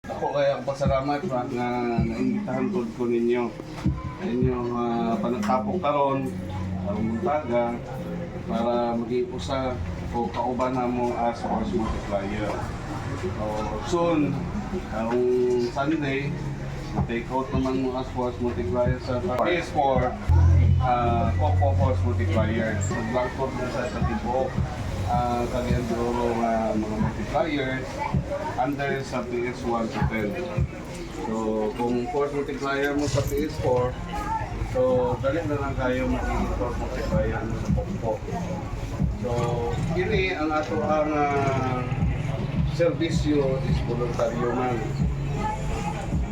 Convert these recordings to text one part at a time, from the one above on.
Ako kaya ang pasalamat nga naimbitahan ko ninyo. Inyong panagtapok karon ang muntaga para maging usa o kauban namo as force multiplier. So, soon, ang Sunday, take out naman mo as force multiplier sa PS4, Coco force multiplier. Maglangkod na sa tibuok kagyan duro nga mga multipliers under sa PS1 to 10. So, kung force multiplier mo sa PS4, so dali na lang kayo maging force multiplier mo sa Coco. So, kini ang ato ang servisyo is voluntaryo man.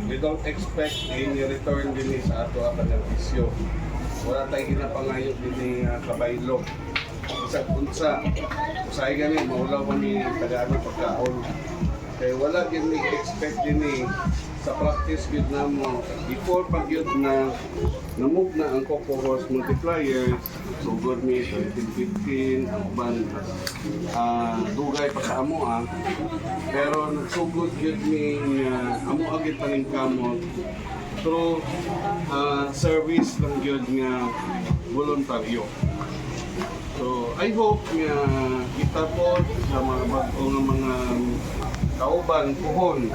We don't expect any return din sa ato ang servisyo. Wala tayong ginapangayo din kabaylo. Isang unsa, usay gani, maulaw kami tagaan ng pagkaon. Kaya wala din expect din sa practice yun na mo. Before pag yun na namove na ang Coco Horse multipliers, so good me 13-15, ang uban dugay pa sa amo pero nagsugod yun ni amo agit paning kamot through service lang yun nga voluntaryo. So I hope nga kita po sa mga bago nga mga kauban puhon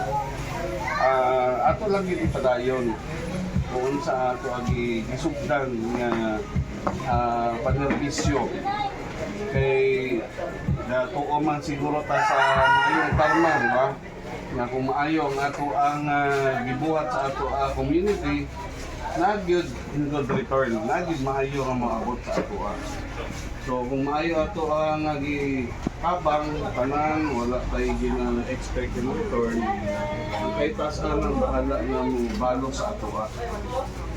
ato lang yun ipadayon kung sa ato agi gisugdan nga panerbisyo kay tuo man siguro ta sa maayong karma, di ba? Nga kung maayo ang ato ang gibuhat sa ato community, nagyud in good return, nagyud maayo nga maabot sa ato. So kung maayo ato ang gihabang tanan, wala tayo gina-expect in return, kay taas ang bahala nga mo balo sa ato.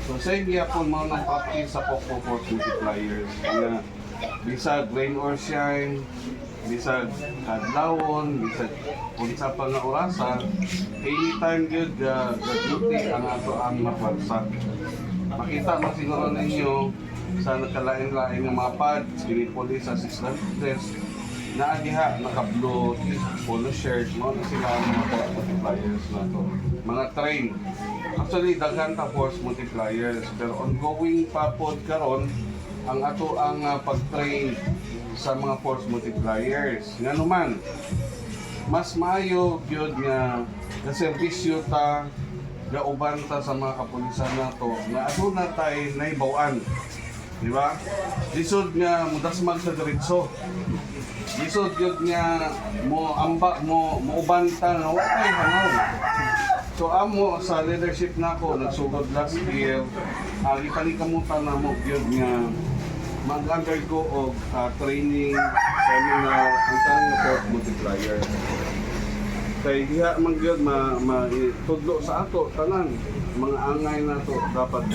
So sa gyapon mao nang practice sa Coco Force multipliers nga bisag rain or shine, bisag kadlawon, bisag unsa pa nga orasan, anytime gyud duty ang ato ang mapagsa. Makita mo siguro ninyo sa nakalain-lain nga mga pads, kini-police assistant desk, na diha naka-blue polo shirt, mo na sila ang mga multipliers na to. Mga train. Actually, daghan ka force multipliers, pero ongoing pa pod karon ang ato ang pag-train sa mga force multipliers. Nga naman, mas maayo gyud nga servisyo ta gauban ta sa mga kapulisan nato nga aduna tay naibaw-an. Di ba? Lisod nga mudasmag sa diretso. Lisod gyud nga mo amba mo uban ta nga wa kay hanaw. So amo sa leadership nako nagsugod last year, ipanikamutan na mo gyud nga mag-undergo og training seminar ang tanang force multiplier. Kay diha man gyud ma tudlo sa ato tanan mga angay nato dapat